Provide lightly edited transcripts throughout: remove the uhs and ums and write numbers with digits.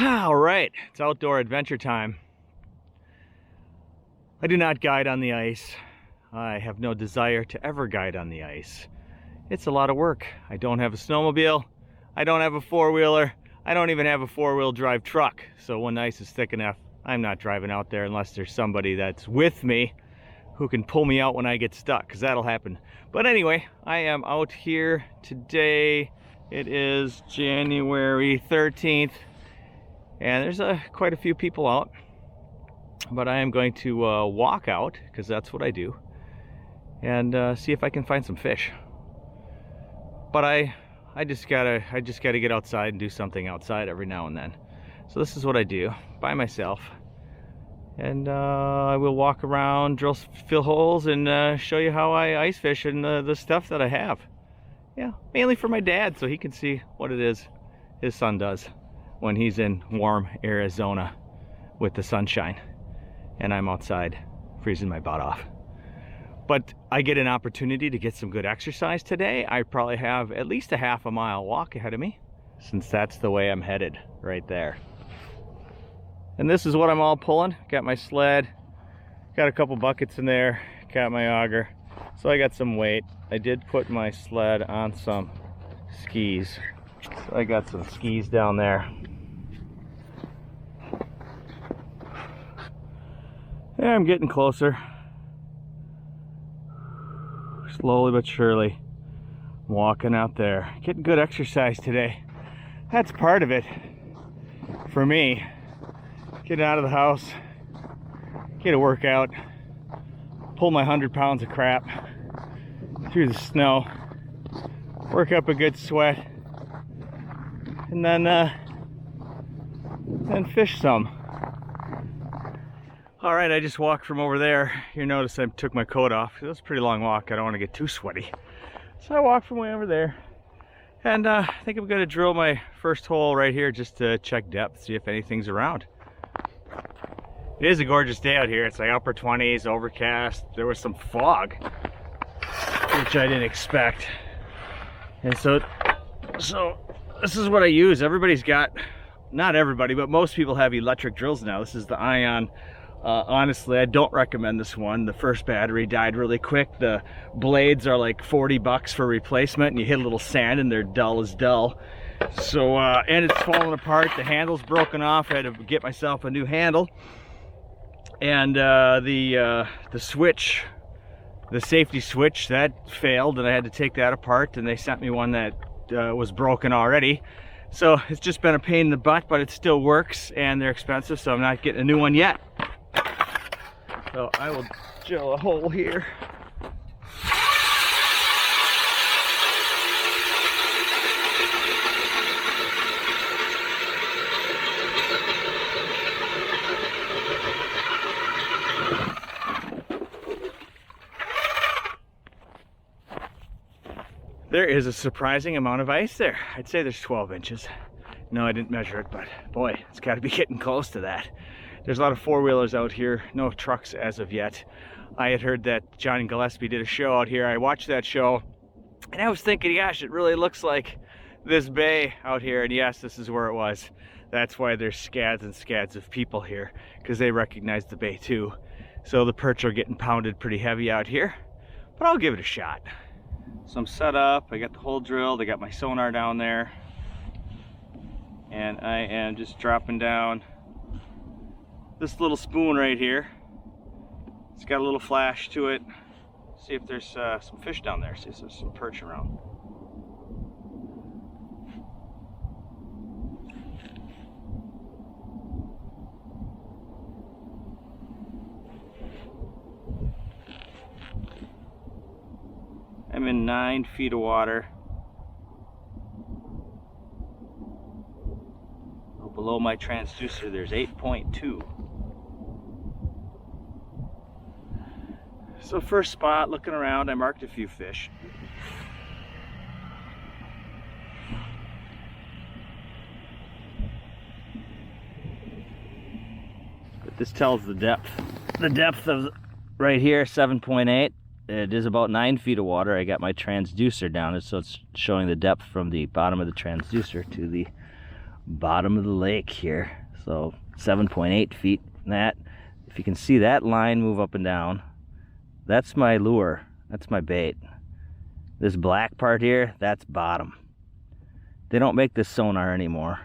All right, it's outdoor adventure time. I do not guide on the ice. I have no desire to ever guide on the ice. It's a lot of work. I don't have a snowmobile. I don't have a four-wheeler. I don't even have a four-wheel drive truck. So when the ice is thick enough, I'm not driving out there unless there's somebody that's with me who can pull me out when I get stuck, because that'll happen. But anyway, I am out here today. It is January 13th, and there's quite a few people out. But I am going to walk out, because that's what I do, and see if I can find some fish. But I just gotta get outside and do something outside every now and then. So this is what I do by myself, and I will walk around, fill holes, and show you how I ice fish and the stuff that I have. Yeah, mainly for my dad, so he can see what it is his son does when he's in warm Arizona with the sunshine, and I'm outside freezing my butt off. But I get an opportunity to get some good exercise today. I probably have at least a half-a-mile walk ahead of me, since that's the way I'm headed, right there. And this is what I'm all pulling. Got my sled, got a couple buckets in there, got my auger, so I got some weight. I did put my sled on some skis, so I got some skis down there. Yeah, I'm getting closer. Slowly but surely, I'm walking out there. Getting good exercise today. That's part of it for me. Getting out of the house, get a workout, pull my 100 pounds of crap through the snow, work up a good sweat, and then fish some. All right, I just walked from over there. You notice I took my coat off. It was a pretty long walk. I don't want to get too sweaty. So I walked from way over there. And I think I'm going to drill my first hole right here just to check depth, see if anything's around. It is a gorgeous day out here. It's like upper 20s, overcast. There was some fog, which I didn't expect. And so this is what I use. Everybody's got, not everybody, but most people have electric drills now. This is the Ion. Honestly, I don't recommend this one. The first battery died really quick. The blades are like 40 bucks for replacement, and you hit a little sand and they're dull as dull. So, and it's falling apart. The handle's broken off. I had to get myself a new handle. And the switch, the safety switch, that failed, and I had to take that apart, and they sent me one that was broken already. So it's just been a pain in the butt, but it still works, and they're expensive, so I'm not getting a new one yet. So I will drill a hole here. There is a surprising amount of ice there. I'd say there's 12 inches. No, I didn't measure it, but boy, it's got to be getting close to that. There's a lot of four-wheelers out here, no trucks as of yet. I had heard that John Gillespie did a show out here. I watched that show, and I was thinking, gosh, it really looks like this bay out here, and yes, this is where it was. That's why there's scads and scads of people here, because they recognize the bay too. So the perch are getting pounded pretty heavy out here, but I'll give it a shot. So I'm set up, I got the hole drilled, I got my sonar down there, and I am just dropping down this little spoon right here. It's got a little flash to it. See if there's some fish down there, see if there's some perch around. I'm in 9 feet of water. Below my transducer, there's 8.2. So first spot, looking around, I marked a few fish. But this tells the depth. The depth of right here, 7.8. It is about 9 feet of water. I got my transducer down, so it's showing the depth from the bottom of the transducer to the bottom of the lake here. So 7.8 feet from that. If you can see that line move up and down, that's my lure, that's my bait. This black part here, that's bottom. They don't make this sonar anymore.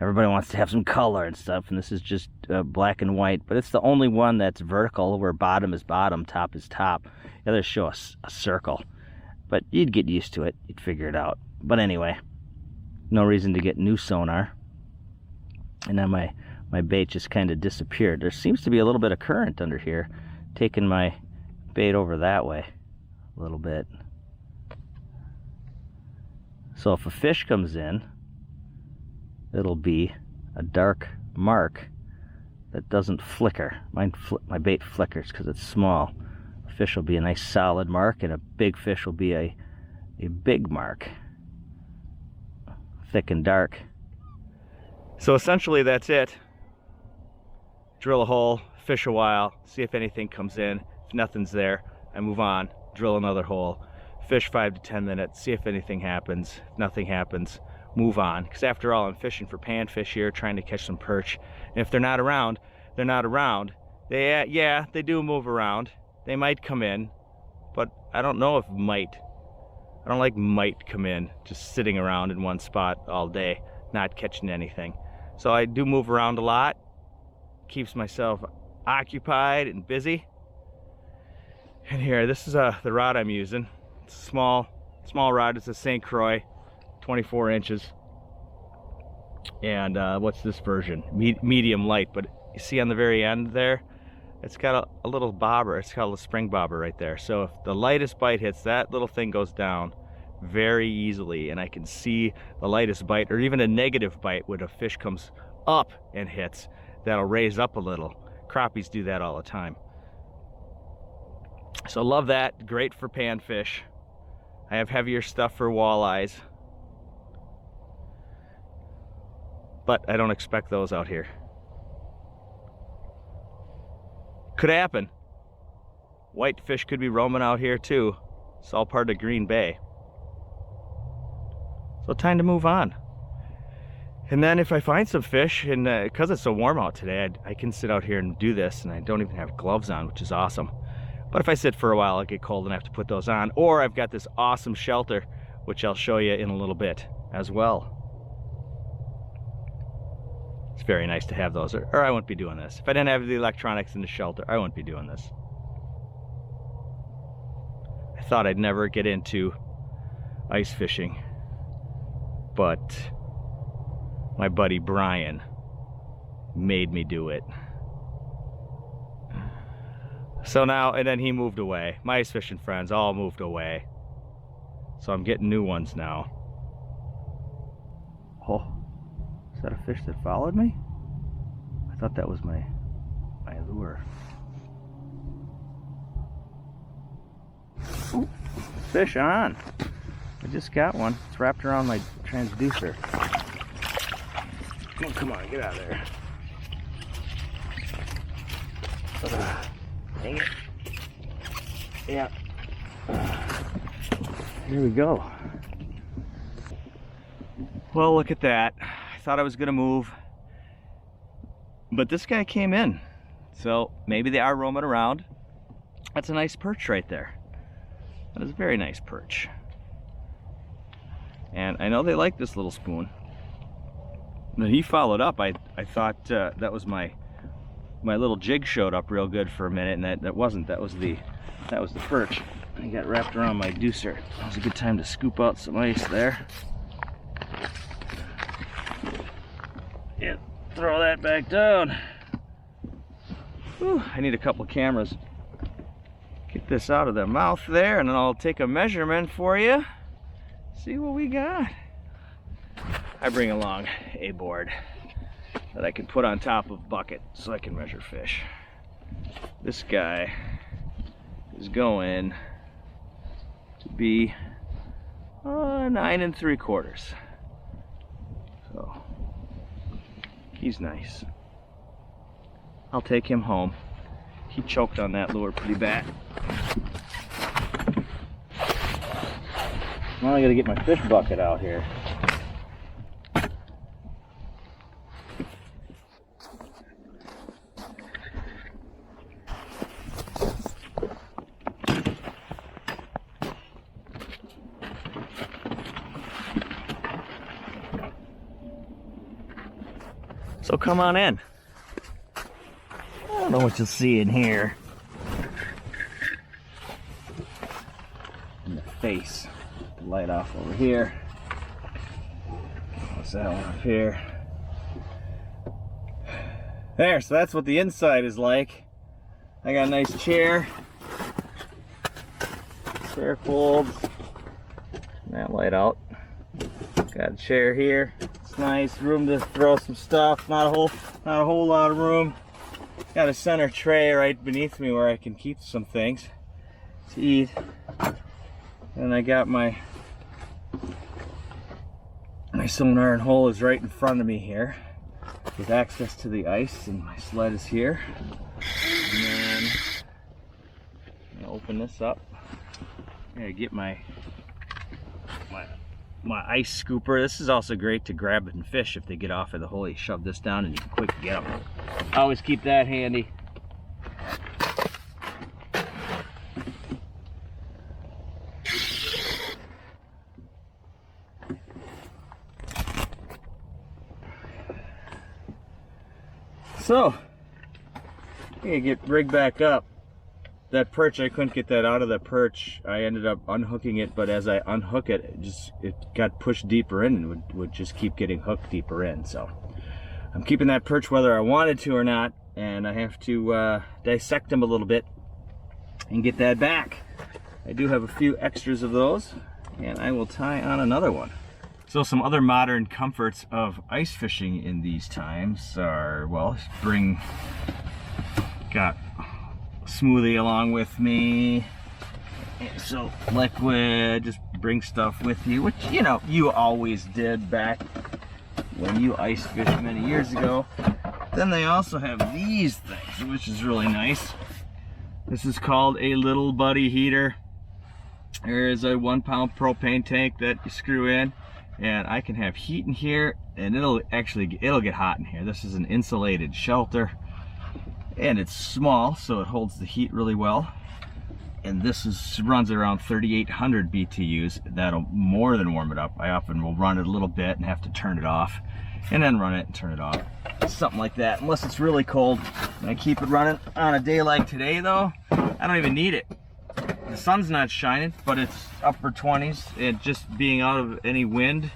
Everybody wants to have some color and stuff, and this is just black and white, but it's the only one that's vertical, where bottom is bottom, top is top. The others show a circle, but you'd get used to it, you'd figure it out. But anyway, no reason to get new sonar. And now my bait just kind of disappeared. There seems to be a little bit of current under here, taking my bait over that way a little bit. So if a fish comes in, it'll be a dark mark that doesn't flicker. My bait flickers because it's small. A fish will be a nice solid mark, and a big fish will be a big mark, thick and dark. So essentially that's it. Drill a hole, fish a while, see if anything comes in. If nothing's there, I move on, drill another hole, fish 5 to 10 minutes, see if anything happens. If nothing happens, move on. Because after all, I'm fishing for panfish here, trying to catch some perch. And if they're not around, they're not around. Yeah, they do move around. They might come in, but I don't know if might. I don't like might come in, just sitting around in one spot all day, not catching anything. So I do move around a lot, keeps myself occupied and busy. And here, this is the rod I'm using. It's a small rod. It's a St. Croix, 24 inches. And what's this version? Medium light. But you see on the very end there, it's got a little bobber. It's got a spring bobber right there. So if the lightest bite hits, that little thing goes down very easily, and I can see the lightest bite, or even a negative bite when a fish comes up and hits, that'll raise up a little. Crappies do that all the time. So love that. Great for panfish. I have heavier stuff for walleyes, but I don't expect those out here. Could happen. Whitefish could be roaming out here too. It's all part of Green Bay. So time to move on. And then if I find some fish, and because it's so warm out today, I can sit out here and do this, and I don't even have gloves on, which is awesome. But if I sit for a while, I'll get cold and I have to put those on. Or I've got this awesome shelter, which I'll show you in a little bit as well. It's very nice to have those, or I wouldn't be doing this. If I didn't have the electronics in the shelter, I wouldn't be doing this. I thought I'd never get into ice fishing, but my buddy Brian made me do it. So now, and then he moved away. My ice fishing friends all moved away. So I'm getting new ones now. Oh, is that a fish that followed me? I thought that was my lure. Ooh, fish on. I just got one. It's wrapped around my transducer. Oh, come on, get out of there. Dang it. Yeah. Here we go. Well, look at that. I thought I was gonna move, but this guy came in. So maybe they are roaming around. That's a nice perch right there. That is a very nice perch. And I know they like this little spoon. When he followed up, I thought that was my little jig showed up real good for a minute, and that wasn't. That was the perch. He got wrapped around my deucer. That was a good time to scoop out some ice there. Yeah, throw that back down. Whew, I need a couple cameras. Get this out of the mouth there, and then I'll take a measurement for you. See what we got. I bring along a board that I can put on top of a bucket so I can measure fish. This guy is going to be 9 3/4. So he's nice. I'll take him home. He choked on that lure pretty bad. Now I gotta get my fish bucket out here. So come on in. I don't know what you'll see in here. In the face. The light off over here. What's that one up here? There, so that's what the inside is like. I got a nice chair. Chair folds. That light out. Got a chair here. It's nice. Room to throw some stuff. Not a whole lot of room. Got a center tray right beneath me where I can keep some things to eat. And I got my sonar and hole is right in front of me here with access to the ice, and my sled is here. And then I'm gonna open this up. I'm gonna get my ice scooper. This is also great to grab and fish if they get off of the hole. You shove this down and you can quick get them. Always keep that handy. So, I'm gonna get rigged back up. That perch, I couldn't get that out of the perch. I ended up unhooking it, but as I unhook it, it got pushed deeper in and would just keep getting hooked deeper in. So I'm keeping that perch whether I wanted to or not, and I have to dissect them a little bit and get that back. I do have a few extras of those, and I will tie on another one. So some other modern comforts of ice fishing in these times are, well, got smoothie along with me, so liquid, just bring stuff with you, which you know you always did back when you ice fished many years ago. Then they also have these things, which is really nice. This is called a little buddy heater. There is a 1 pound propane tank that you screw in, and I can have heat in here, and it'll get hot in here. This is an insulated shelter, and it's small, so it holds the heat really well. And this runs at around 3,800 BTUs. That'll more than warm it up. I often will run it a little bit and have to turn it off, and then run it and turn it off. Something like that, unless it's really cold. And I keep it running on a day like today though. I don't even need it. The sun's not shining, but it's upper 20s, and just being out of any wind,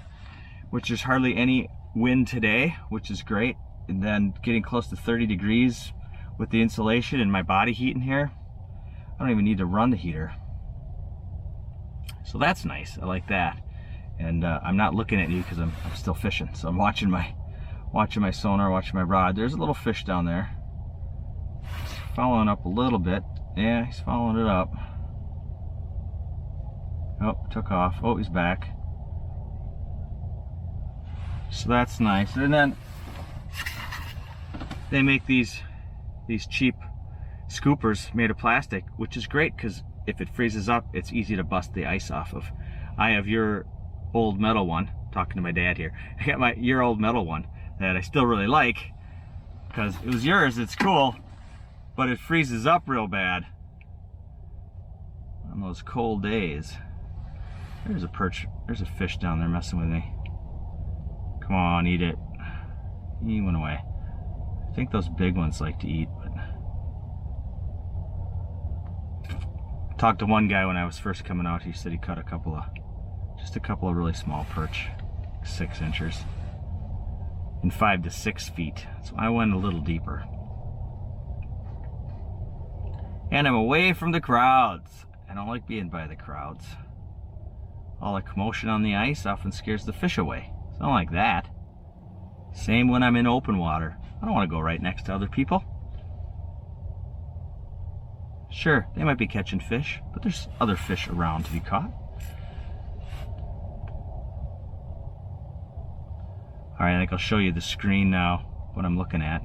which there's hardly any wind today, which is great. And then getting close to 30 degrees with the insulation and my body heat in here, I don't even need to run the heater. So that's nice. I like that. And I'm not looking at you because I'm still fishing. So I'm watching my sonar, watching my rod. There's a little fish down there. He's following up a little bit. Yeah, he's following it up. Oh, took off. Oh, he's back. So that's nice. And then they make these cheap scoopers made of plastic, which is great because if it freezes up, it's easy to bust the ice off of. I have your old metal one, talking to my dad here. I got your old metal one that I still really like because it was yours, it's cool, but it freezes up real bad on those cold days. There's a perch, there's a fish down there messing with me. Come on, eat it. He went away. I think those big ones like to eat, but I talked to one guy when I was first coming out. He said he caught just a couple of really small perch, 6 inches, in 5 to 6 feet. So I went a little deeper. And I'm away from the crowds. I don't like being by the crowds. All the commotion on the ice often scares the fish away. It's not like that. Same when I'm in open water. I don't want to go right next to other people. Sure, they might be catching fish, but there's other fish around to be caught. Alright, I think I'll show you the screen now, what I'm looking at.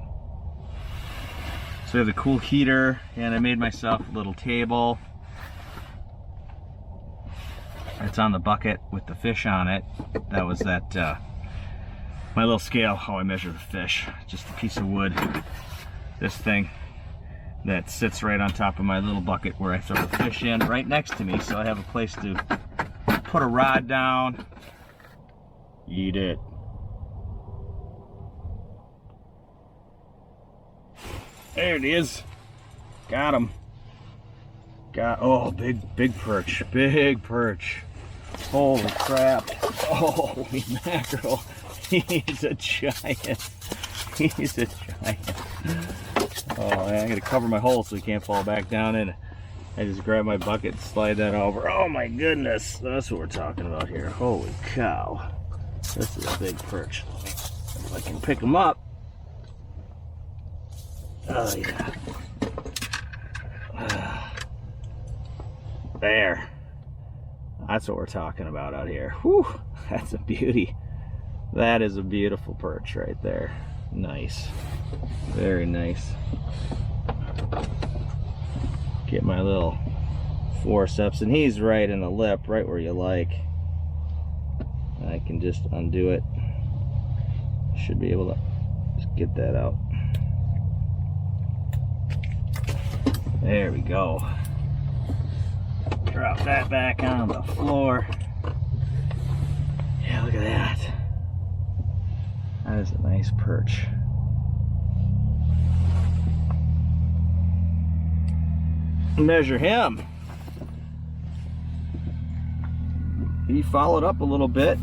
So we have the cool heater, and I made myself a little table. It's on the bucket with the fish on it. That was my little scale, how I measure the fish. Just a piece of wood. This thing that sits right on top of my little bucket where I throw the fish in, right next to me, so I have a place to put a rod down. Eat it. There it is. Got him. Oh, big perch. Big perch. Holy crap. Holy mackerel. He's a giant. He's a giant. Oh, I gotta cover my hole so he can't fall back down in. I just grab my bucket and slide that over. Oh my goodness. That's what we're talking about here. Holy cow. This is a big perch. If I can pick him up. Oh yeah. There. That's what we're talking about out here. Whew, that's a beauty. That is a beautiful perch right there. Nice. Very nice. Get my little forceps, and he's right in the lip, right where you like. I can just undo it. Should be able to just get that out. There we go. Drop that back on the floor. Yeah, look at that. That is a nice perch. Measure him. He followed up a little bit.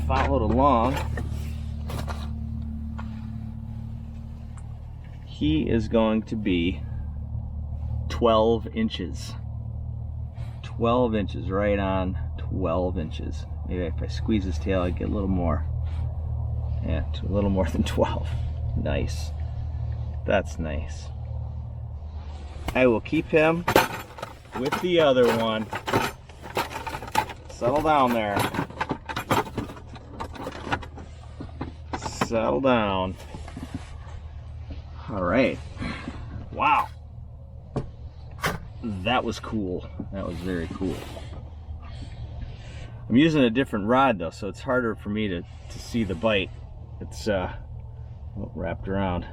Followed along. He is going to be 12 inches. 12 inches, right on 12 inches. Maybe if I squeeze his tail, I get a little more. Yeah, a little more than 12. Nice. That's nice. I will keep him with the other one. Settle down there. Settle down. All right. Wow. That was cool. That was very cool. I'm using a different rod though, so it's harder for me to see the bite. It's wrapped around.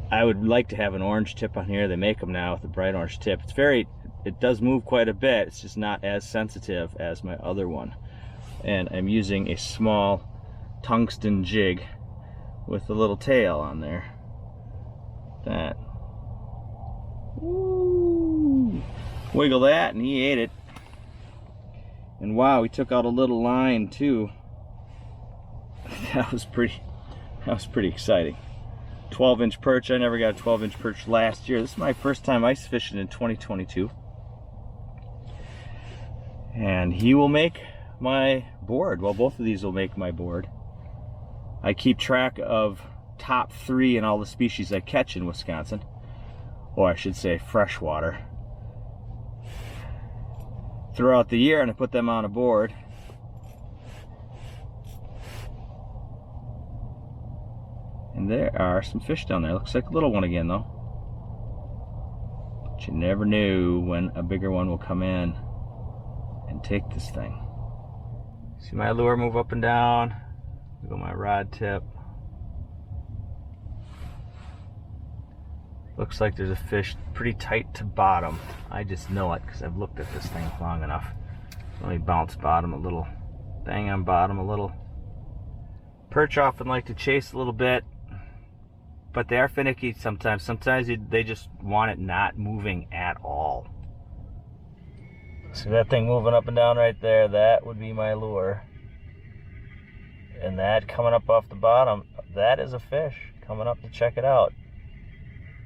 I would like to have an orange tip on here. They make them now with a bright orange tip. It does move quite a bit. It's just not as sensitive as my other one. And I'm using a small tungsten jig with a little tail on there. That. Woo. Wiggle that and he ate it. And wow, he took out a little line too. That was pretty exciting. 12-inch perch. I never got a 12-inch perch last year. This is my first time ice fishing in 2022. And he will make my board. Well, both of these will make my board. I keep track of top 3 in all the species I catch in Wisconsin. Or I should say freshwater. Throughout the year, and I put them on a board. And there are some fish down there. Looks like a little one again though. But you never knew when a bigger one will come in and take this thing. See my lure move up and down. Go my rod tip. Looks like there's a fish pretty tight to bottom. I just know it because I've looked at this thing long enough. Let me bounce bottom a little. Bang on bottom a little. Perch often like to chase a little bit, but they are finicky sometimes. Sometimes they just want it not moving at all. See that thing moving up and down right there? That would be my lure. And that coming up off the bottom, that is a fish coming up to check it out.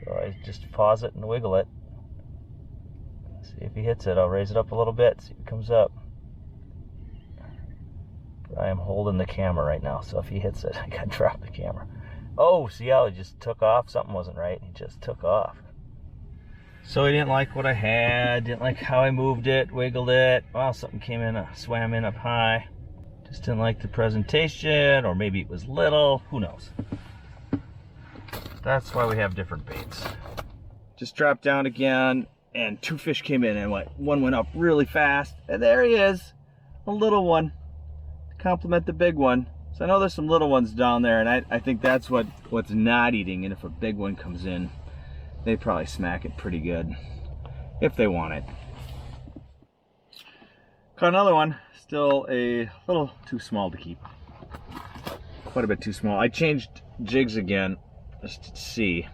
So I just pause it and wiggle it. See if he hits it. I'll raise it up a little bit, see if it comes up. But I am holding the camera right now, so if he hits it, I gotta drop the camera. Oh, see how it just took off? Something wasn't right. He just took off. So he didn't like what I had, didn't like how I moved it, wiggled it. Well, something came in, swam in up high. Just didn't like the presentation, or maybe it was little, who knows. That's why we have different baits. Just dropped down again, and 2 fish came in, and one went up really fast, and there he is, a little one, to complement the big one. So I know there's some little ones down there, and I think that's what's not eating, and if a big one comes in, they probably smack it pretty good, if they want it. Caught another one, still a little too small to keep. quite a bit too small. I changed jigs again just to see.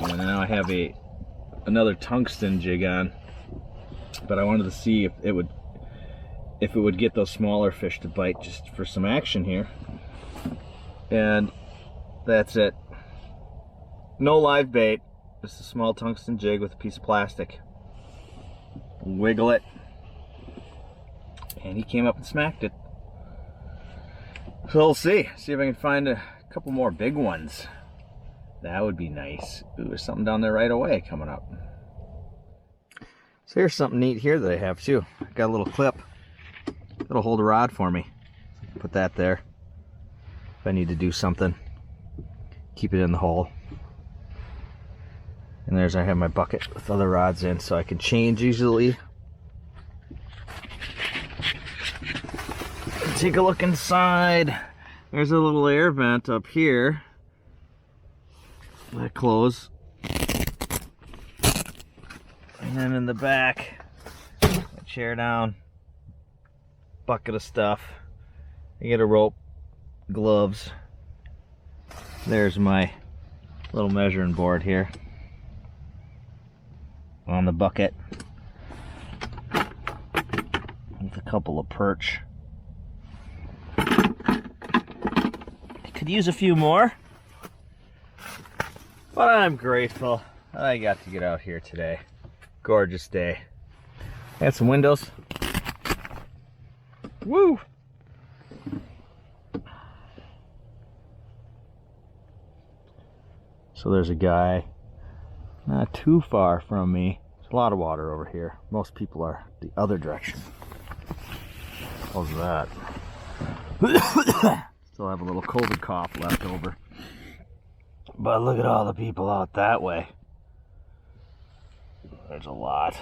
And now I have another tungsten jig on. But I wanted to see if it would get those smaller fish to bite, just for some action here. And that's it. No live bait, just a small tungsten jig with a piece of plastic. Wiggle it, and he came up and smacked it. So we'll see if I can find a couple more big ones. That would be nice. Ooh, there's something down there right away coming up. So here's something neat here that I have too. I got a little clip that'll hold a rod for me. Put that there if I need to do something. Keep it in the hole. And I have my bucket with other rods in, so I can change easily. Take a look inside. There's a little air vent up here. That close. And then in the back, a chair down, bucket of stuff. I get a rope, gloves. There's my little measuring board here on the bucket with a couple of perch. Could use a few more, but I'm grateful I got to get out here today. Gorgeous day. Got some windows. Woo! So there's a guy not too far from me. There's a lot of water over here. Most people are the other direction. How's that? Still have a little COVID cough left over. But look at all the people out that way. There's a lot.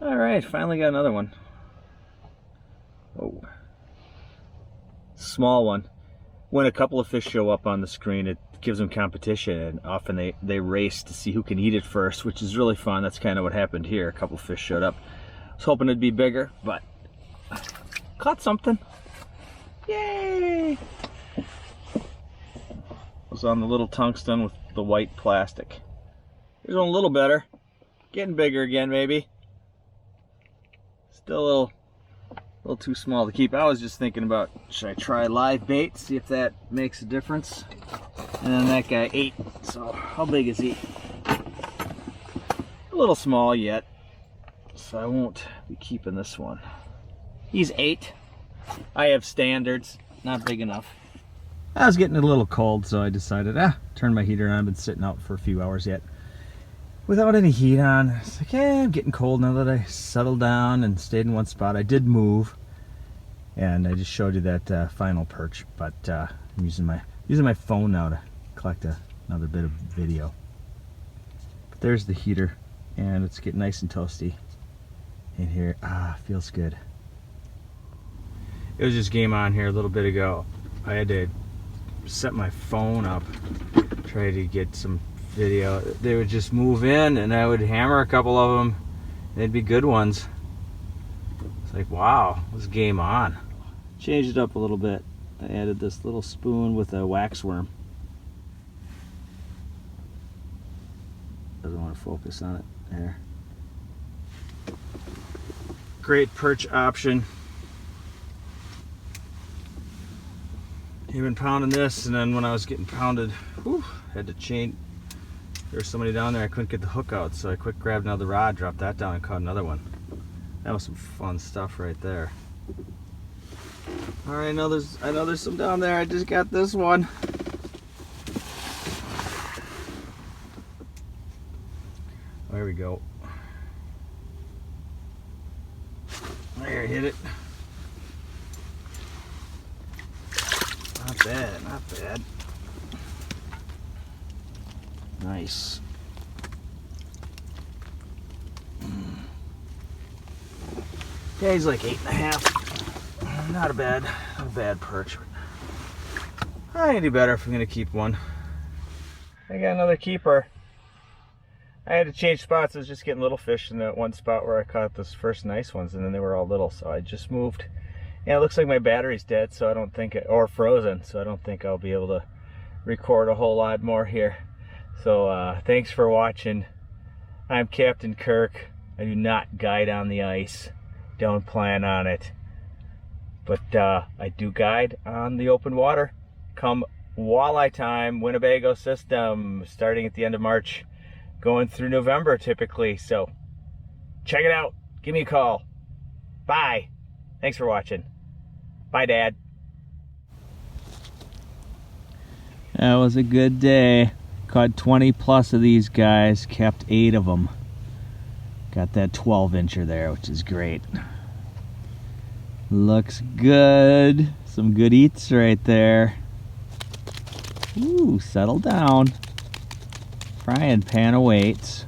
Alright, finally got another one. Oh. Small one. When a couple of fish show up on the screen, it gives them competition, and often they race to see who can eat it first, which is really fun. That's kind of what happened here. A couple of fish showed up. I was hoping it'd be bigger, but caught something. Yay! Was on the little tungsten with the white plastic. Here's one a little better. Getting bigger again, maybe. Still a little too small to keep. I was just thinking about, should I try live bait, see if that makes a difference? And then that guy ate. So how big is he? A little small yet, so I won't be keeping this one. He's 8. I have standards, not big enough. I was getting a little cold, so I decided, turn my heater on. I've been sitting out for a few hours yet without any heat on. It's like, I'm getting cold now that I settled down and stayed in one spot. I did move, and I just showed you that final perch, but I'm using my phone now to collect another bit of video. But there's the heater, and it's getting nice and toasty in here. Feels good. It was just game on here a little bit ago. I had to set my phone up, try to get some video. They would just move in, and I would hammer a couple of them. They'd be good ones. It's like, wow, it was game on. Changed it up a little bit. I added this little spoon with a wax worm. Doesn't want to focus on it there. Great perch option. You've been pounding this, and then when I was getting pounded, had to change. There was somebody down there, I couldn't get the hook out, so I quick grabbed another rod, dropped that down, and caught another one. That was some fun stuff right there. All right, I know there's some down there. I just got this one. There we go. There, hit it. Not bad, not bad. Nice. Yeah, he's like 8.5. Not a bad perch. I need to do better if I'm gonna keep one. I got another keeper. I had to change spots. I was just getting little fish in that one spot where I caught those first nice ones, and then they were all little, so I just moved And it looks like my battery's dead, so I don't think, or frozen, so I don't think I'll be able to record a whole lot more here. So thanks for watching. I'm Captain Kirk. I do not guide on the ice. Don't plan on it. But I do guide on the open water. Come walleye time, Winnebago system, starting at the end of March, going through November typically. So check it out. Give me a call. Bye. Thanks for watching. Bye, Dad. That was a good day. Caught 20 plus of these guys, kept 8 of them. Got that 12-incher there, which is great. Looks good. Some good eats right there. Ooh, settle down. Frying pan awaits.